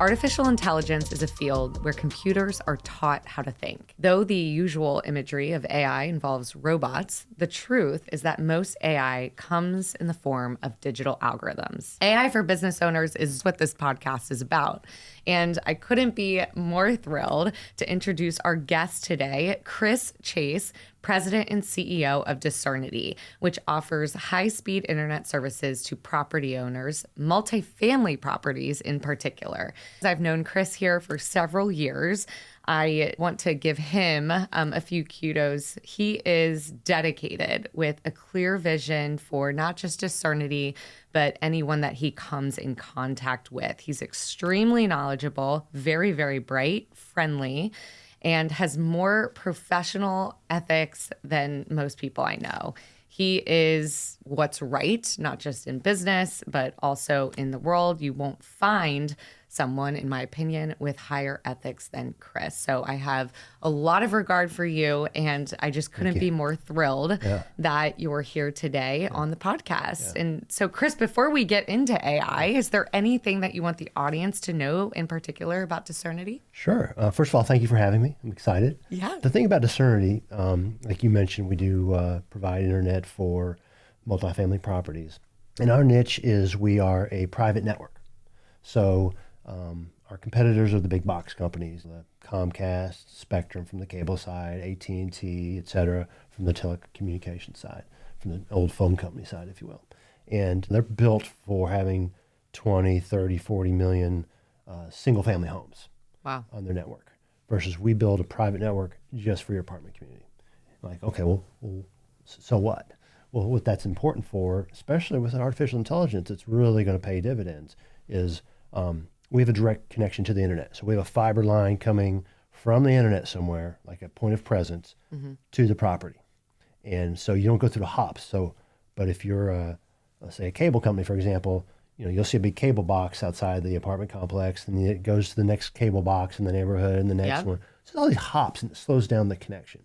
Artificial intelligence is a field where computers are taught how to think. Though the usual imagery of AI involves robots, the truth is that most AI comes in the form of digital algorithms. AI for business owners is what this podcast is about. And I couldn't be more thrilled to introduce our guest today, Chris Chase, President and CEO of Discernity, which offers high-speed internet services to property owners, multifamily properties in particular. I've known Chris here for several years. I want to give him a few kudos. He is dedicated with a clear vision for not just Discernity, but anyone that he comes in contact with. He's extremely knowledgeable, very, very bright, friendly, and has more professional ethics than most people I know. He is what's right, not just in business, but also in the world. You won't find someone, in my opinion, with higher ethics than Chris. So I have a lot of regard for you, and I just couldn't be more thrilled that you're here today on the podcast. And so, Chris, before we get into AI, is there anything that you want the audience to know in particular about Discernity? Sure. First of all, thank you for having me. I'm excited. Yeah. The thing about Discernity, like you mentioned, we do provide internet for multifamily properties. And our niche is we are a private network. So our competitors are the big box companies, the Comcast, Spectrum from the cable side, AT&T, et cetera, from the telecommunications side, from the old phone company side, if you will. And they're built for having 20, 30, 40 million single family homes on their network versus we build a private network just for your apartment community. Like, okay, well, so what? Well, what that's important for, especially with artificial intelligence, it's really going to pay dividends, is we have a direct connection to the internet. So we have a fiber line coming from the internet somewhere, like a point of presence, to the property. And so you don't go through the hops. So, but if you're, let's say a cable company, for example, you'll see a big cable box outside the apartment complex, and it goes to the next cable box in the neighborhood and the next one. So all these hops, and it slows down the connection.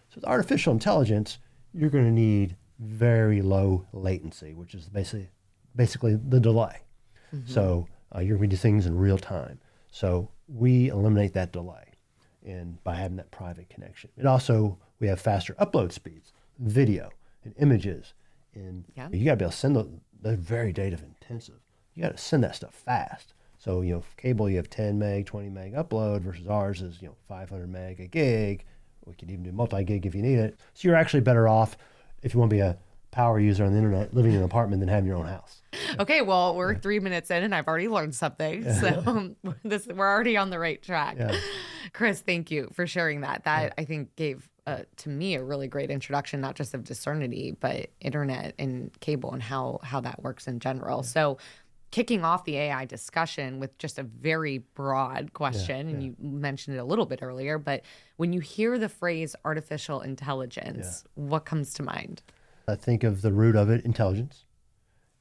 So with artificial intelligence, you're going to need very low latency, which is basically the delay. So you're going to do things in real time. So we eliminate that delay and by having that private connection. And also, we have faster upload speeds, video and images. And you got to be able to send they're very data intensive. You got to send that stuff fast. So, cable, you have 10 meg, 20 meg upload versus ours is, 500 meg, a gig. We could even do multi-gig if you need it. So you're actually better off if you want to be a power user on the internet, living in an apartment than having your own house. Okay, well, we're 3 minutes in and I've already learned something. So we're already on the right track. Chris, thank you for sharing that. That I think gave, to me, a really great introduction, not just of Discernity, but internet and cable and how that works in general. So kicking off the AI discussion with just a very broad question, and you mentioned it a little bit earlier, but when you hear the phrase artificial intelligence, what comes to mind? I think of the root of it, intelligence.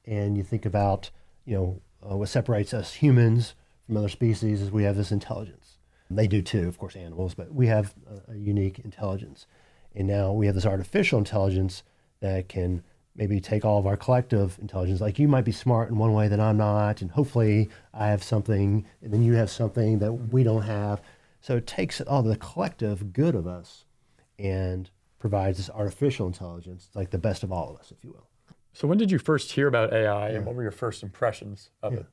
And you think about, what separates us humans from other species is we have this intelligence. They do too, of course, animals, but we have a unique intelligence. And now we have this artificial intelligence that can maybe take all of our collective intelligence. Like you might be smart in one way that I'm not, and hopefully I have something, and then you have something that we don't have. So it takes all the collective good of us and provides this artificial intelligence, like the best of all of us, if you will. So when did you first hear about AI, and what were your first impressions of it?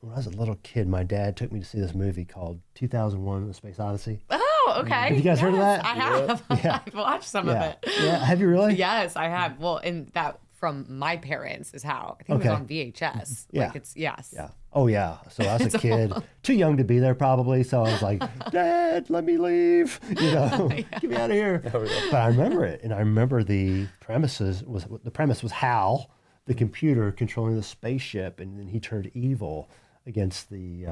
When I was a little kid, my dad took me to see this movie called 2001: The Space Odyssey. Oh, okay. Have you guys heard of that? I have. I've watched some of it. Yeah, have you really? Yes, I have. Well, and that from my parents is how. I think it was on VHS. Like it's, yes. Yeah. Oh, yeah. So I was a kid, too young to be there probably. So I was like, Dad, let me leave. Get me out of here. But I remember it. And I remember the premise was Hal, the computer controlling the spaceship. And then he turned evil against the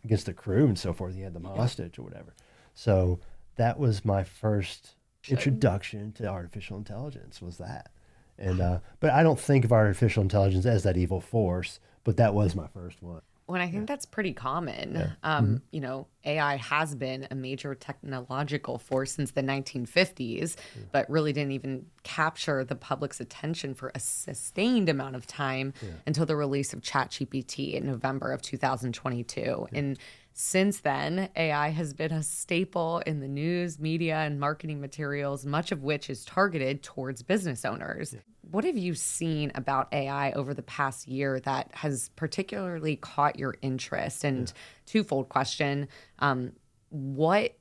against the crew and so forth. He had them hostage or whatever. So that was my first introduction to artificial intelligence, was that. And but I don't think of artificial intelligence as that evil force, but that was my first one. Well, I think that's pretty common. AI has been a major technological force since the 1950s, but really didn't even capture the public's attention for a sustained amount of time until the release of ChatGPT in November of 2022. And Since then, AI has been a staple in the news, media, and marketing materials, much of which is targeted towards business owners. What have you seen about AI over the past year that has particularly caught your interest? And twofold question, what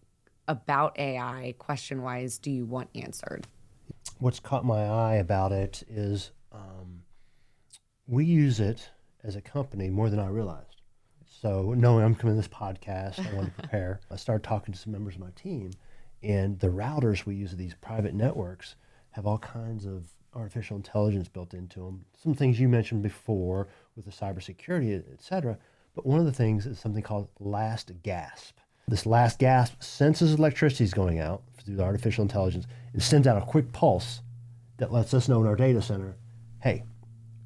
about AI, question-wise, do you want answered? What's caught my eye about it is we use it as a company more than I realized. So knowing I'm coming to this podcast, I wanted to prepare. I started talking to some members of my team, and the routers we use at these private networks have all kinds of artificial intelligence built into them. Some things you mentioned before with the cybersecurity, et cetera. But one of the things is something called last gasp. This last gasp senses electricity is going out through the artificial intelligence and sends out a quick pulse that lets us know in our data center, hey,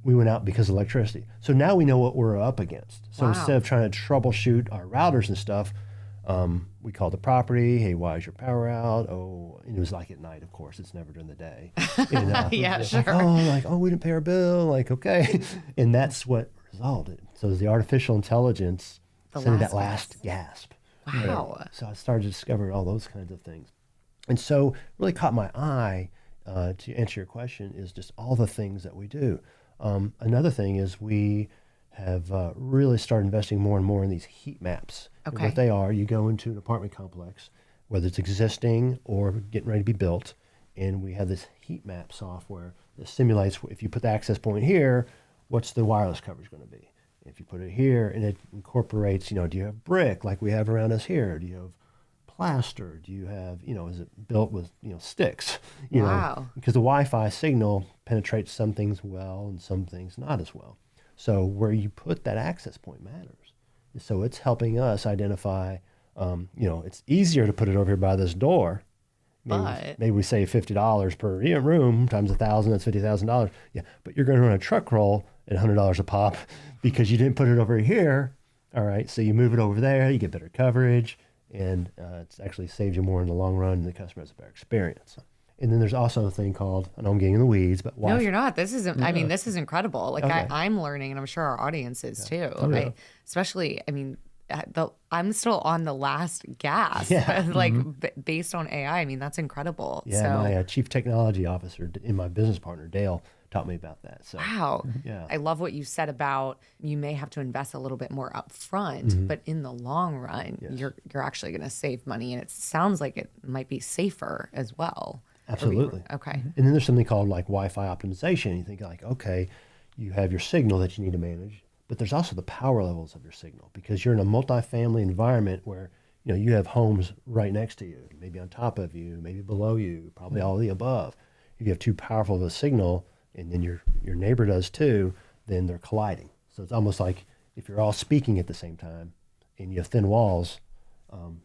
we went out because of electricity. So now we know what we're up against. So Wow. instead of trying to troubleshoot our routers and stuff, we call the property, hey, why is your power out? Oh, and it was like at night, of course. It's never during the day. And, Yeah, sure. we didn't pay our bill. Like, okay. And that's what resolved it. So the artificial intelligence sending that last gasp. Wow. So I started to discover all those kinds of things. And so really caught my eye, to answer your question, is just all the things that we do. Another thing is we have really started investing more and more in these heat maps. And Okay. what they are, you go into an apartment complex, whether it's existing or getting ready to be built, and we have this heat map software that simulates if you put the access point here, what's the wireless coverage going to be? If you put it here, and it incorporates, do you have brick like we have around us here? Do you have plaster? Do you have, is it built with, sticks? Wow. Because the Wi-Fi signal penetrates some things well and some things not as well. So where you put that access point matters. So it's helping us identify, it's easier to put it over here by this door. Maybe we save $50 per room times 1,000, that's $50,000. Yeah, but you're going to run a truck roll at $100 a pop because you didn't put it over here. All right, so you move it over there, you get better coverage, and it's actually saves you more in the long run, and the customer has a better experience. And then there's also a thing called, I know I'm getting in the weeds, but No, you're not. This isn't, I mean, this is incredible. Like Okay. I'm learning, and I'm sure our audience is too. yeah. Especially, I mean, I'm still on the last gasp, Yeah. like based on AI. I mean, that's incredible. Yeah, So, my chief technology officer and my business partner, Dale, taught me about that. So wow. Yeah. I love what you said about you may have to invest a little bit more upfront, but in the long run, you're actually going to save money. And it sounds like it might be safer as well. Absolutely. Okay. And then there's something called like Wi-Fi optimization. You think like, okay, you have your signal that you need to manage, but there's also the power levels of your signal because you're in a multifamily environment where you have homes right next to you, maybe on top of you, maybe below you, probably all of the above. If you have too powerful of a signal, and then your neighbor does too, then they're colliding. So it's almost like if you're all speaking at the same time, and you have thin walls,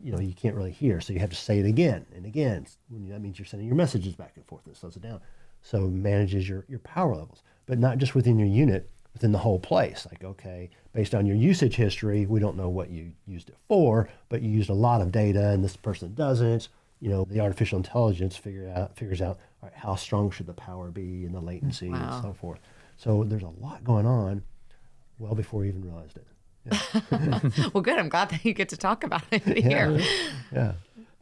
you can't really hear. So you have to say it again and again. That means you're sending your messages back and forth, and it slows it down. So it manages your power levels, but not just within your unit, within the whole place. Like, okay, based on your usage history, we don't know what you used it for, but you used a lot of data and this person doesn't. The artificial intelligence figures out, all right, how strong should the power be and the latency and so forth. So there's a lot going on well before we even realized it. Yeah. Well, good. I'm glad that you get to talk about it here. Yeah.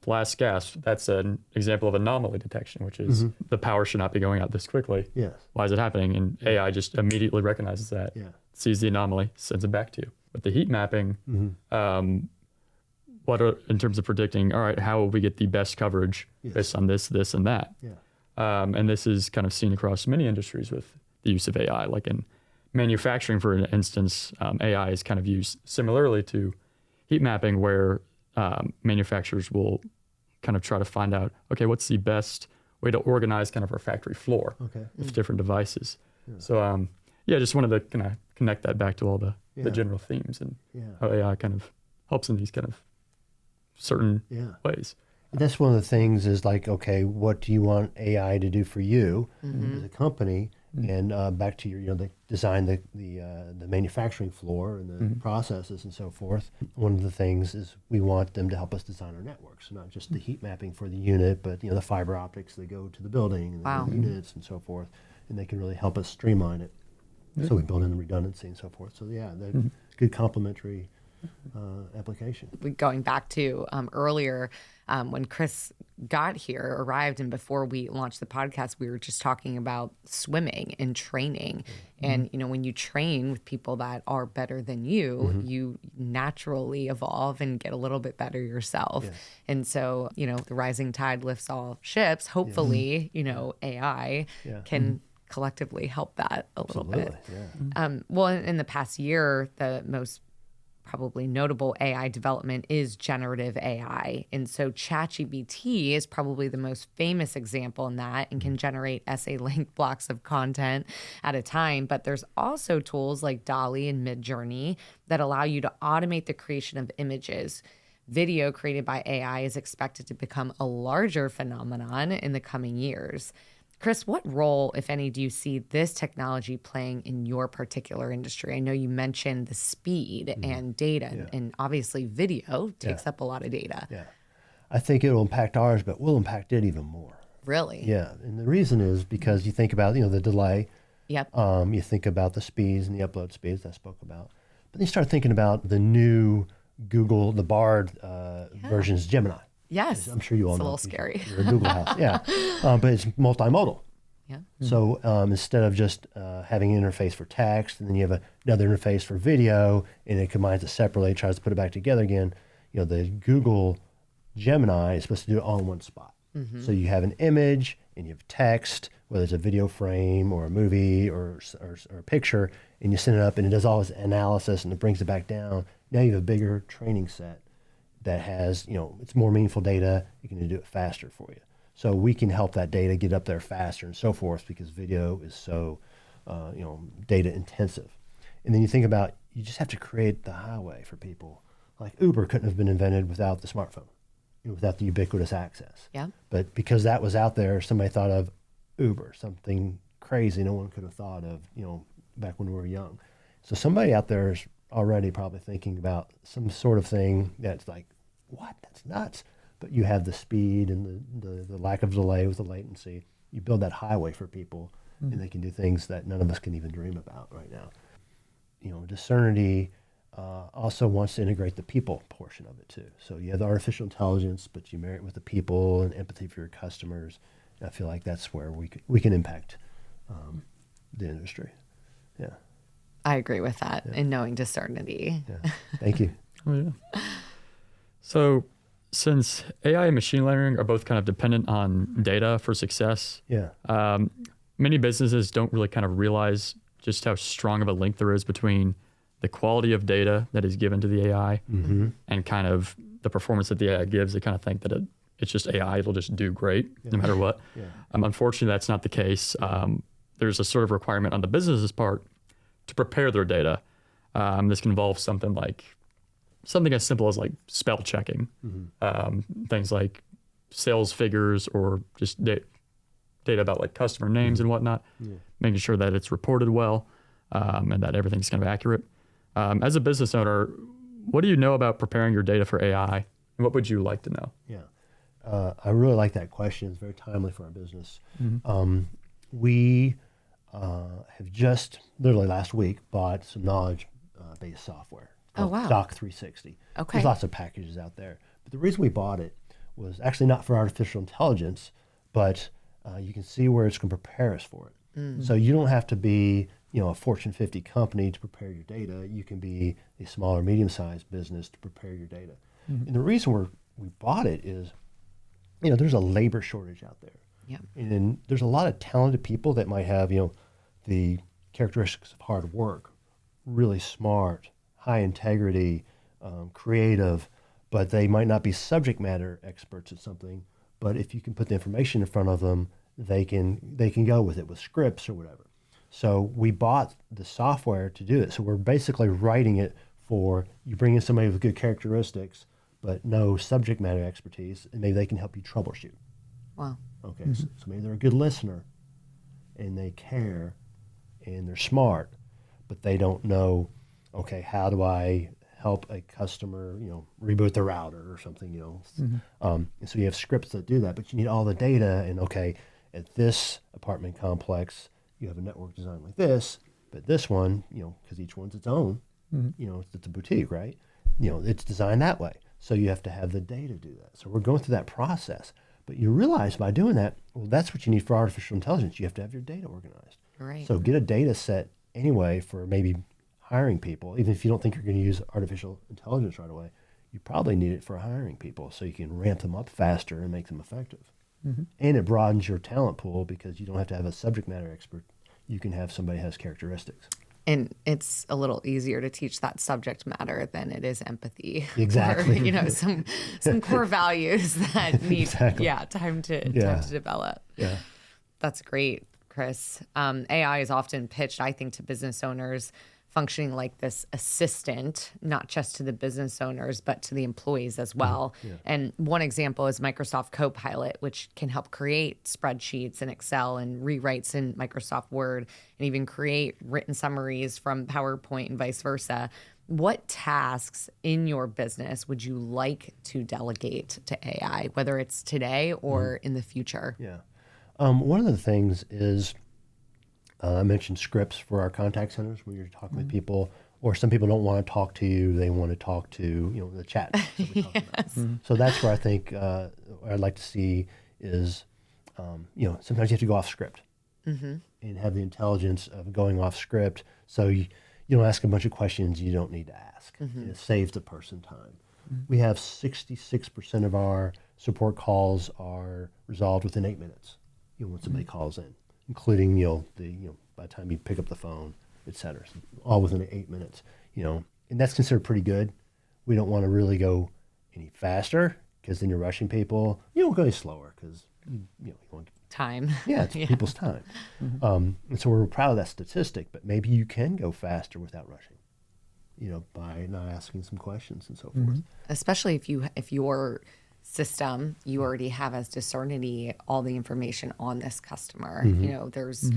Last gasp, that's an example of anomaly detection, which is the power should not be going out this quickly. Yes. Why is it happening? And AI just immediately recognizes that, Yeah. sees the anomaly, sends it back to you. But the heat mapping, in terms of predicting, all right, how will we get the best coverage based on this, this, and that? Yeah. And this is kind of seen across many industries with the use of AI. Like in manufacturing, for instance, AI is kind of used similarly to heat mapping, where manufacturers will kind of try to find out, okay, what's the best way to organize kind of our factory floor with different devices. Yeah. So, just wanted to kind of connect that back to all the general themes and how AI kind of helps in these kind of certain ways. That's one of the things is like, okay, what do you want AI to do for you as a company? And back to your, the design, the manufacturing floor and the processes and so forth. One of the things is we want them to help us design our networks, not just the heat mapping for the unit, but the fiber optics that go to the building and the units and so forth, and they can really help us streamline it. So we build in the redundancy and so forth. So they're good complementary application. Going back to earlier when Chris arrived, and before we launched the podcast, we were just talking about swimming and training. And, when you train with people that are better than you, you naturally evolve and get a little bit better yourself. Yes. And so, the rising tide lifts all ships. Hopefully, AI can collectively help that a little bit. Yeah. Well, in the past year, the most probably notable AI development is generative AI. And so ChatGPT is probably the most famous example in that, and can generate essay-length blocks of content at a time. But there's also tools like DALL-E and Midjourney that allow you to automate the creation of images. Video created by AI is expected to become a larger phenomenon in the coming years. Chris, what role, if any, do you see this technology playing in your particular industry? I know you mentioned the speed and data, and obviously video takes up a lot of data. Yeah. I think it will impact ours, but we'll impact it even more. Really? Yeah. And the reason is because you think about, the delay. Yep. You think about the speeds and the upload speeds I spoke about. But then you start thinking about the new Google, the Bard versions, Gemini. Yes. I'm sure you all know. It's a little scary. You're a Google house. Yeah. But it's multimodal. Yeah. So instead of just having an interface for text, and then you have another interface for video, and it combines it separately, tries to put it back together again, the Google Gemini is supposed to do it all in one spot. So you have an image and you have text, whether it's a video frame or a movie or a picture, and you send it up, and it does all this analysis, and it brings it back down. Now you have a bigger training set that has, it's more meaningful data. You can do it faster for you. So we can help that data get up there faster and so forth, because video is so, data intensive. And then you think about, you just have to create the highway for people. Like Uber couldn't have been invented without the smartphone, without the ubiquitous access. Yeah. But because that was out there, somebody thought of Uber, something crazy no one could have thought of, back when we were young. So somebody out there is already probably thinking about some sort of thing that's like, what? That's nuts. But you have the speed and the lack of delay with the latency. You build that highway for people, and they can do things that none of us can even dream about right now. Discernity also wants to integrate the people portion of it too. So you have the artificial intelligence, but you marry it with the people and empathy for your customers. And I feel like that's where we can impact the industry. Yeah. I agree with that, in knowing Discernity. Yeah. Thank you. Oh, yeah. So since AI and machine learning are both kind of dependent on data for success, many businesses don't really kind of realize just how strong of a link there is between the quality of data that is given to the AI and kind of the performance that the AI gives. They kind of think that it's just AI, it'll just do great no matter what. Yeah. Unfortunately, that's not the case. There's a sort of requirement on the business's part to prepare their data. This can involve something as simple as like spell checking, things like sales figures or just data about like customer names and whatnot, making sure that it's reported well and that everything's kind of accurate. As a business owner, what do you know about preparing your data for AI, and what would you like to know? Yeah, I really like that question. It's very timely for our business. We have just literally last week bought some knowledge-based software. Oh, wow. Doc 360. Okay. There's lots of packages out there. But the reason we bought it was actually not for artificial intelligence, but you can see where it's going to prepare us for it. So you don't have to be, a Fortune 50 company to prepare your data. You can be a small or medium-sized business to prepare your data. And the reason we bought it is, there's a labor shortage out there. Yeah. And there's a lot of talented people that might have, the characteristics of hard work, really smart, high integrity, creative, but they might not be subject matter experts at something. But if you can put the information in front of them, they can go with it with scripts or whatever. So we bought the software to do it. So we're basically writing it for you bring in somebody with good characteristics, but no subject matter expertise, and maybe they can help you troubleshoot. Wow. Okay, so maybe they're a good listener, and they care, and they're smart, but they don't know, okay, how do I help a customer, reboot the router or something, and so you have scripts that do that, but you need all the data, and okay, at this apartment complex, you have a network design like this, but this one, because each one's its own, it's a boutique, right? it's designed that way. So you have to have the data do that. So we're going through that process. But you realize by doing that, well, that's what you need for artificial intelligence. You have to have your data organized. Right. So get a data set anyway for maybe hiring people. Even if you don't think you're going to use artificial intelligence right away, you probably need it for hiring people so you can ramp them up faster and make them effective. And it broadens your talent pool because you don't have to have a subject matter expert. You can have somebody who has characteristics. And it's a little easier to teach that subject matter than it is empathy. Exactly. Or, some core values that need Exactly. time to develop. Yeah. That's great, Chris. AI is often pitched, I think, to business owners functioning like this assistant, not just to the business owners, but to the employees as well. And one example is Microsoft Copilot, which can help create spreadsheets in Excel and rewrites in Microsoft Word, and even create written summaries from PowerPoint and vice versa. What tasks in your business would you like to delegate to AI, whether it's today or in the future? Yeah. One of the things is I mentioned scripts for our contact centers when you're talking with people, or some people don't want to talk to you; they want to talk to the chat. That we talked about. So that's where I think what I'd like to see is, sometimes you have to go off script and have the intelligence of going off script, so you don't ask a bunch of questions you don't need to ask. And it saves the person time. We have 66% of our support calls are resolved within 8 minutes. When somebody calls in, including by the time you pick up the phone, et cetera, so all within 8 minutes. And that's considered pretty good. We don't want to really go any faster because then you're rushing people. You don't go any slower because you want Time. it's people's time. And so we're proud of that statistic. But maybe you can go faster without rushing. By not asking some questions and so forth. Especially if your system you already have as Discernity all the information on this customer. There's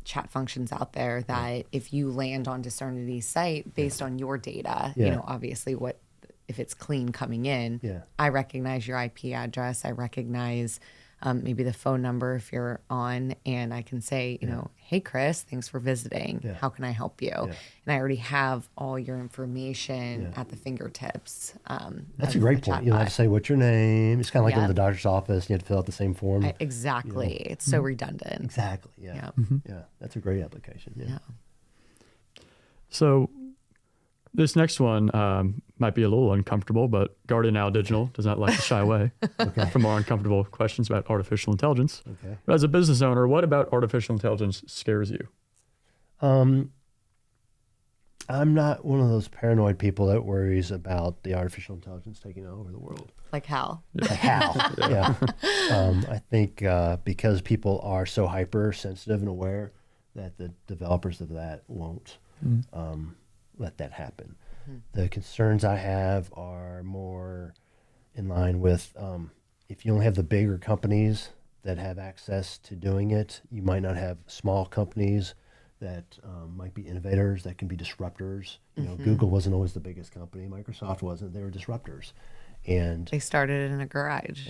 chat functions out there that if you land on Discernity's site based on your data, obviously if it's clean coming in, I recognize your IP address, I recognize maybe the phone number if you're on, and I can say, hey, Chris, thanks for visiting. How can I help you? And I already have all your information at the fingertips. That's a great point. You don't have to say, what's your name? It's kind of like going to the doctor's office. You have to fill out the same form. Exactly. It's so redundant. Exactly. Yeah. Yeah. That's a great application. Yeah. So this next one might be a little uncomfortable, but Guardian Now Digital does not like to shy away from more uncomfortable questions about artificial intelligence. Okay. But as a business owner, what about artificial intelligence scares you? I'm not one of those paranoid people that worries about the artificial intelligence taking over the world. Like how? Like how? Yeah. I think because people are so hypersensitive and aware that the developers of that won't let that happen. The concerns I have are more in line with if you only have the bigger companies that have access to doing it, you might not have small companies that might be innovators, that can be disruptors. Google wasn't always the biggest company. Microsoft wasn't. They were disruptors. And they started in a garage.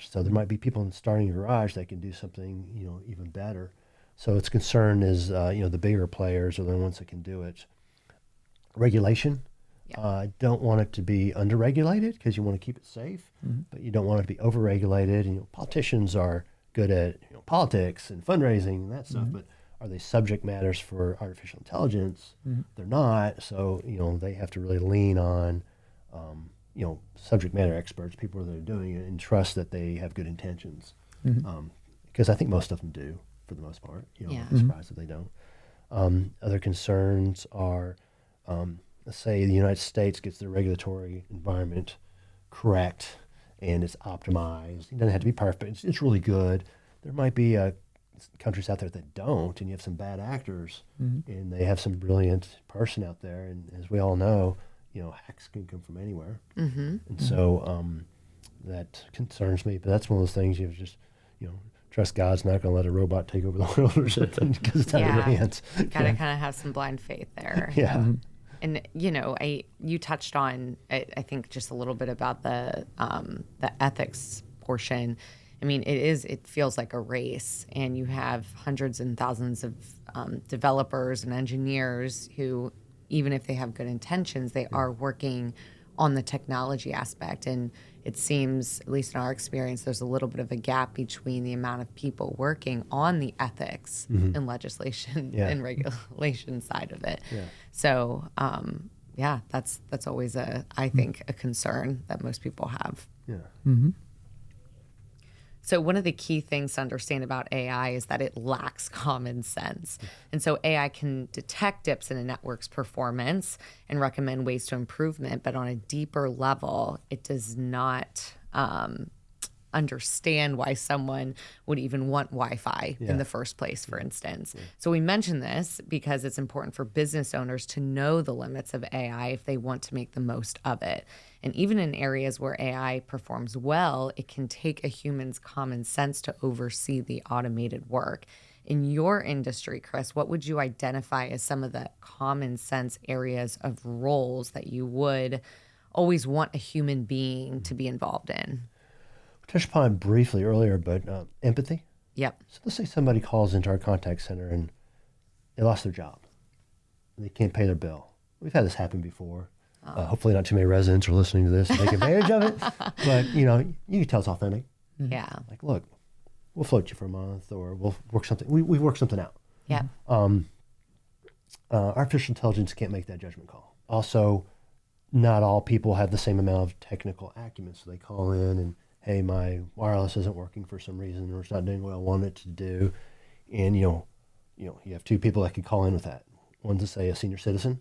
So there might be people starting a garage that can do something, even better. So its concern is, the bigger players are the ones that can do it. Regulation. I don't want it to be underregulated because you want to keep it safe, but you don't want it to be overregulated. And politicians are good at politics and fundraising and that stuff, but are they subject matters for artificial intelligence? They're not. So they have to really lean on subject matter experts, people that are doing it, and trust that they have good intentions. Because I think most of them do, for the most part. I'm surprised if they don't. Other concerns are, let's say the United States gets their regulatory environment correct and it's optimized. It doesn't have to be perfect. It's really good. There might be countries out there that don't, and you have some bad actors, and they have some brilliant person out there. And as we all know, hacks can come from anywhere. And so that concerns me. But that's one of those things you just, trust God's not going to let a robot take over the world or something because it's out of your hands. Got to kind of have some blind faith there. And you touched on, I think, just a little bit about the ethics portion. I mean, it feels like a race, and you have hundreds and thousands of developers and engineers who, even if they have good intentions, they are working on the technology aspect. And it seems, at least in our experience, there's a little bit of a gap between the amount of people working on the ethics and legislation and regulation side of it. Yeah. So, that's always I think, a concern that most people have. Yeah. So one of the key things to understand about AI is that it lacks common sense. And so AI can detect dips in a network's performance and recommend ways to improvement, but on a deeper level, it does not understand why someone would even want Wi-Fi in the first place, for instance. So we mention this because it's important for business owners to know the limits of AI if they want to make the most of it. And even in areas where AI performs well, it can take a human's common sense to oversee the automated work. In your industry, Chris, what would you identify as some of the common sense areas of roles that you would always want a human being to be involved in? Touched upon briefly earlier, but empathy. Yep. So let's say somebody calls into our contact center and they lost their job. They can't pay their bill. We've had this happen before. Hopefully not too many residents are listening to this and take advantage of it. But, you can tell it's authentic. Yeah. Like, look, we'll float you for a month or we'll work something. We work something out. Yeah. Artificial intelligence can't make that judgment call. Also, not all people have the same amount of technical acumen. So they call in and, hey, my wireless isn't working for some reason or it's not doing what I want it to do. And, you have two people that could call in with that. One's to say a senior citizen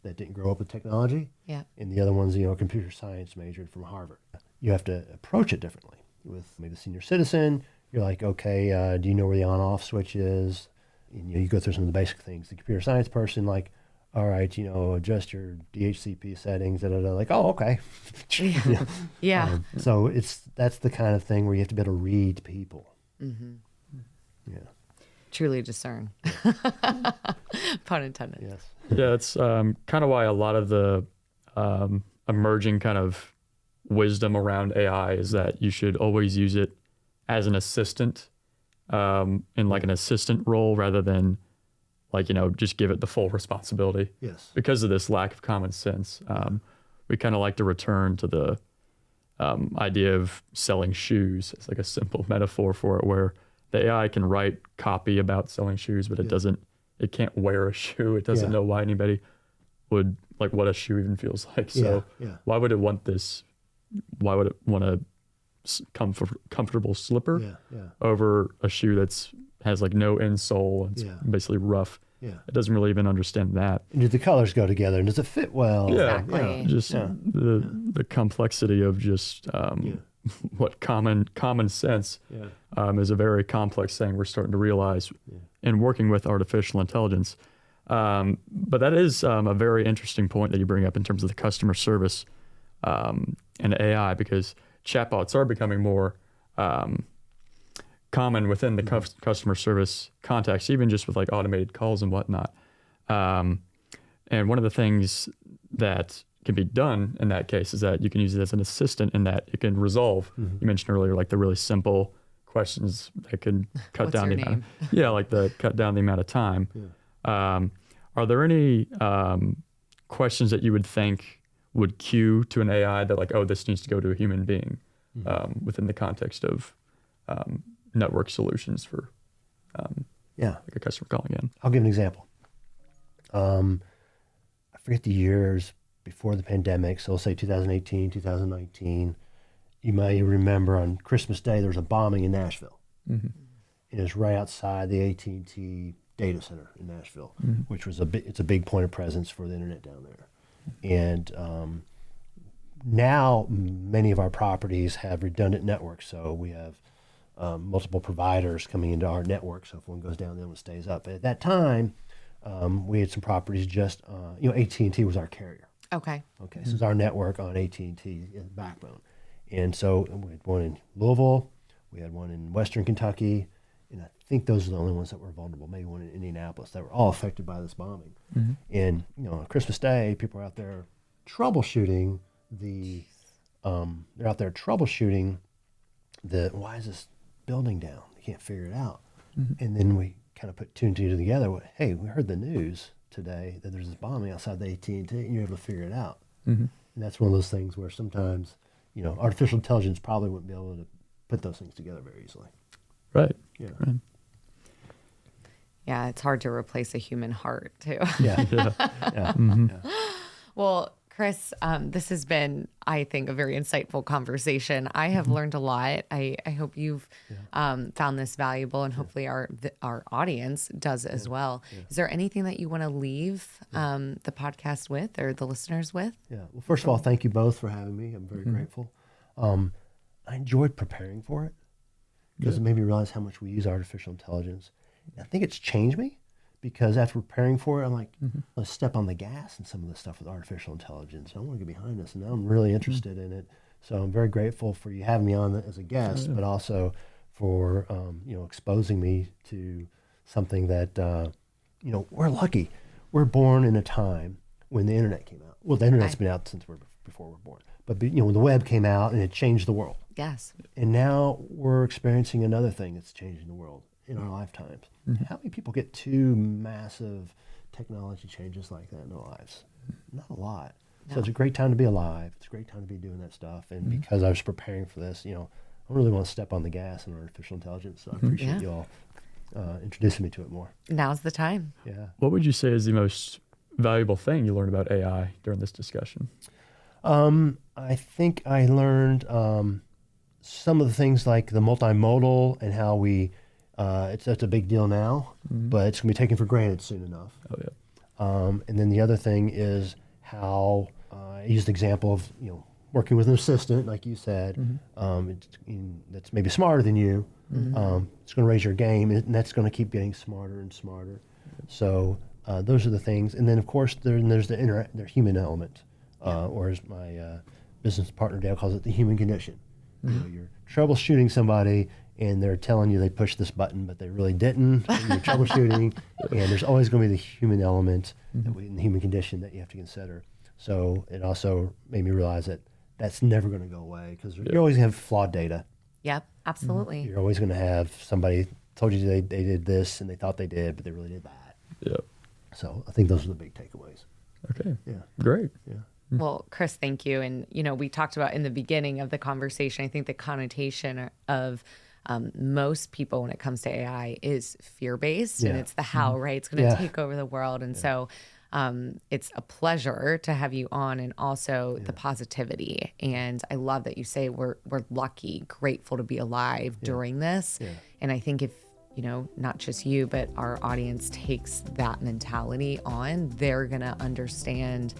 that didn't grow up with technology. Yeah. And the other one's, a computer science majored from Harvard. You have to approach it differently. With maybe the senior citizen, you're like, okay, do you know where the on-off switch is? And, you go through some of the basic things. The computer science person, like, all right, adjust your DHCP settings, like, oh, okay. Yeah. So that's the kind of thing where you have to be able to read people. Mm-hmm. Yeah. Truly discern. Pun intended. Yes. Yeah, it's kind of why a lot of the emerging kind of wisdom around AI is that you should always use it as an assistant, in like an assistant role rather than just give it the full responsibility. Yes. Because of this lack of common sense. We kind of like to return to the idea of selling shoes. It's like a simple metaphor for it where the AI can write copy about selling shoes, but it can't wear a shoe. It doesn't know why anybody would like what a shoe even feels like. So why would it want this? Why would it want a comfortable slipper over a shoe has like no insole and it's basically rough? Yeah. It doesn't really even understand that. And do the colors go together? And does it fit well? Exactly. The complexity of just what common sense is a very complex thing we're starting to realize in working with artificial intelligence. But that is a very interesting point that you bring up in terms of the customer service and AI, because chatbots are becoming more common within the customer service context, even just with like automated calls and whatnot. And one of the things that can be done in that case is that you can use it as an assistant in that it can resolve, you mentioned earlier, like the really simple questions that can cut down the amount. Cut down the amount of time. Are there any questions that you would think would cue to an AI that like, oh, this needs to go to a human being within the context of network solutions for like a customer calling in? I'll give an example. I forget the years before the pandemic, so we'll say 2018, 2019. You may remember on Christmas Day there was a bombing in Nashville. And it was right outside the AT&T data center in Nashville, which was it's a big point of presence for the internet down there. And now many of our properties have redundant networks, so we have multiple providers coming into our network. So if one goes down, the other one stays up. But at that time, we had some properties just, AT&T was our carrier. Okay. So it's our network on AT&T backbone. And so we had one in Louisville, we had one in Western Kentucky, and I think those are the only ones that were vulnerable, maybe one in Indianapolis, that were all affected by this bombing. And, on Christmas Day, people are out there troubleshooting why is this building down? They can't figure it out. And then we kind of put two and two together. Well, hey, we heard the news today that there's this bombing outside the AT&T, and you're able to figure it out. Mm-hmm. And that's one of those things where sometimes, artificial intelligence probably wouldn't be able to put those things together very easily. Right. Yeah. Right. Yeah, it's hard to replace a human heart too. Yeah. Yeah. Yeah. Mm-hmm. Yeah. Well, Chris, this has been, I think, a very insightful conversation. I have learned a lot. I hope you've found this valuable, and hopefully our audience does as well. Is there anything that you want to leave the podcast with, or the listeners with? Yeah. Well, first of all, thank you both for having me. I'm very grateful. I enjoyed preparing for it because it made me realize how much we use artificial intelligence. I think it's changed me because after preparing for it, I'm like, let's step on the gas and some of the stuff with artificial intelligence. I want to get behind this, and now I'm really interested in it. So I'm very grateful for you having me on as a guest, but also for exposing me to something that we're lucky. We're born in a time when the internet came out. Well, the internet's been out since before we're born, but when the web came out and it changed the world. Yes. And now we're experiencing another thing that's changing the world in our lifetimes. How many people get two massive technology changes like that in their lives? Not a lot. No. So it's a great time to be alive. It's a great time to be doing that stuff. And because I was preparing for this, I really want to step on the gas in artificial intelligence. So I appreciate you all introducing me to it more. Now's the time. Yeah. What would you say is the most valuable thing you learned about AI during this discussion? I think I learned some of the things like the multimodal and how that's a big deal now, but it's going to be taken for granted soon enough. Oh, yeah. And then the other thing is how I used the example of working with an assistant, like you said, that's maybe smarter than you. It's going to raise your game, and that's going to keep getting smarter and smarter. So those are the things. And then of course there's the human element, or as my business partner Dale calls it, the human condition. You're troubleshooting somebody, and they're telling you they pushed this button, but they really didn't. You're troubleshooting, and there's always going to be the human element in the human condition that you have to consider. So it also made me realize that that's never going to go away because you're always going to have flawed data. Yep, absolutely. You're always going to have somebody told you they did this and they thought they did, but they really did that. Yeah. So I think those are the big takeaways. Okay. Yeah. Great. Yeah. Well, Chris, thank you. And, we talked about in the beginning of the conversation, I think the connotation of most people when it comes to AI is fear-based, and it's the how, right? It's going to take over the world. And so it's a pleasure to have you on, and also the positivity. And I love that you say we're lucky, grateful to be alive during this. Yeah. And I think if, not just you, but our audience takes that mentality on, they're going to understand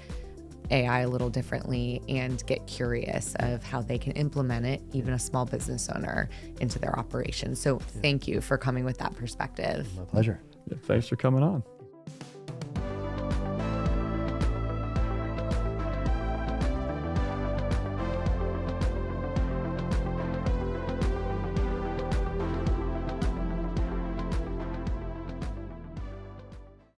AI a little differently and get curious of how they can implement it, even a small business owner, into their operation. So thank you for coming with that perspective. My pleasure. Yeah, thanks for coming on.